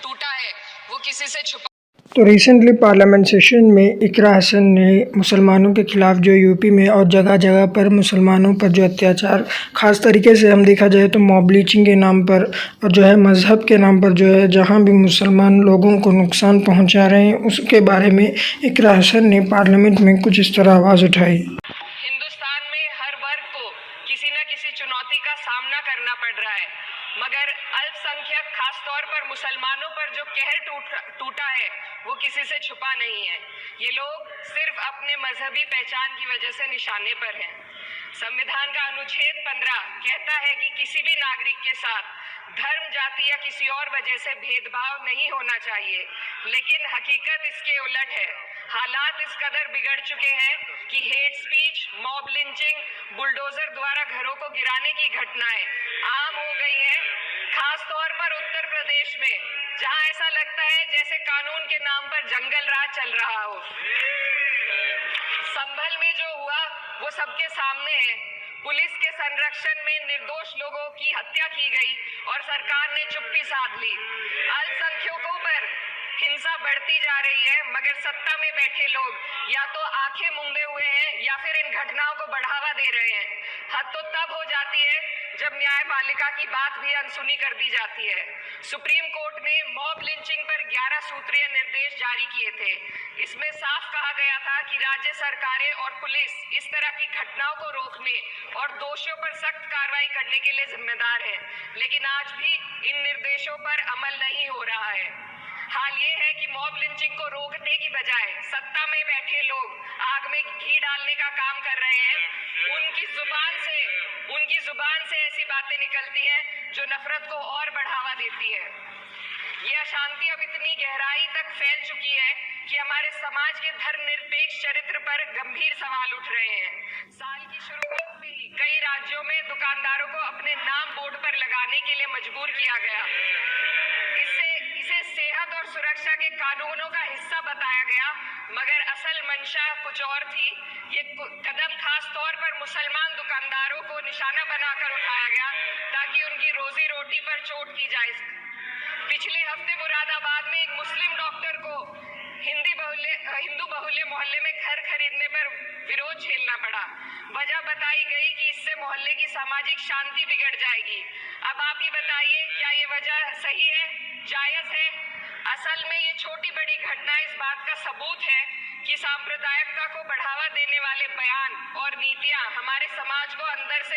टूटा है वो किसी से छुपा। तो रिसेंटली पार्लियामेंट सेशन में इकरा हसन ने मुसलमानों के ख़िलाफ़ जो यूपी में और जगह जगह पर मुसलमानों पर जो अत्याचार ख़ास तरीके से हम देखा जाए तो मॉब लिंचिंग के नाम पर और जो है मज़हब के नाम पर जो है जहां भी मुसलमान लोगों को नुकसान पहुंचा रहे हैं उसके बारे में इकरा हसन ने पार्लियामेंट में कुछ इस तरह आवाज़ उठाई। हिंदुस्तान में हर वर्ग को किसी न किसी चुनौती का सामना करना पड़ रहा है, मगर अल्पसंख्यक खासतौर पर मुसलमानों पर जो कहर टूटा है वो किसी से छुपा नहीं है। ये लोग सिर्फ अपने मजहबी पहचान की वजह से निशाने पर हैं। संविधान का अनुच्छेद 15 कहता है कि किसी भी नागरिक के साथ धर्म, जाति या किसी और वजह से भेदभाव नहीं होना चाहिए, लेकिन हकीकत इसके उलट है। हालात इस कदर बिगड़ चुके हैं कि hate speech, mob lynching, bulldozer द्वारा घरों को गिराने की घटनाएं आम हो गई हैं, खास तौर पर उत्तर प्रदेश में, जहां ऐसा लगता है जैसे कानून के नाम पर जंगल राज चल रहा हो। संभल में जो हुआ वो सबके सामने है। पुलिस के संरक्षण में निर्दोष लोगों की हत्या की गई और सरकार ने चुप्पी साध ली। अल्पसंख्यकों पर हिंसा बढ़ती जा रही है, मगर सत्ता में बैठे लोग या तो आंखें मूंदे हुए हैं या फिर इन घटनाओं को बढ़ावा दे रहे हैं। हद तो तब हो जाती है जब न्यायपालिका की बात भी अनसुनी कर दी जाती है। सुप्रीम कोर्ट ने मॉब लिंचिंग पर 11 सूत्रीय निर्देश जारी किए थे। इसमें साफ कहा गया था कि राज्य सरकारें और पुलिस इस तरह की घटनाओं को रोकने और दोषियों पर सख्त कार्रवाई करने के लिए जिम्मेदार है, लेकिन आज भी इन निर्देशों पर अमल नहीं हो रहा है। हाल ये है कि मॉब लिंचिंग को रोकने की बजाय सत्ता में बैठे लोग आग में घी डालने का काम कर रहे हैं। उनकी जुबान से ऐसी बातें निकलती हैं जो नफरत को और बढ़ावा देती है। ये अशांति अब इतनी गहराई तक फैल चुकी है कि हमारे समाज के धर्मनिरपेक्ष चरित्र पर गंभीर सवाल उठ रहे हैं। साल की शुरुआत में ही कई राज्यों में दुकानदारों को अपने नाम बोर्ड पर लगाने के लिए मजबूर किया गया। इसे सेहत और सुरक्षा के कानूनों का हिस्सा बताया गया, मगर असल मंशा कुछ और थी। ये कदम खास तौर पर मुसलमान दुकानदारों को निशाना बनाकर उठाया गया ताकि उनकी रोजी रोटी पर चोट की जाए। पिछले हफ्ते मुरादाबाद में एक मुस्लिम डॉक्टर को हिंदू बहुल्य मोहल्ले में घर खरीदने पर विरोध झेलना पड़ा। वजह बताई गई कि इससे मोहल्ले की सामाजिक शांति बिगड़ जाएगी। अब आप ही बताइए, क्या ये वजह सही है, जायज है? असल में ये छोटी बड़ी घटना इस बात का सबूत है कि सांप्रदायिकता को बढ़ावा देने वाले बयान और नीतियां हमारे समाज को अंदर से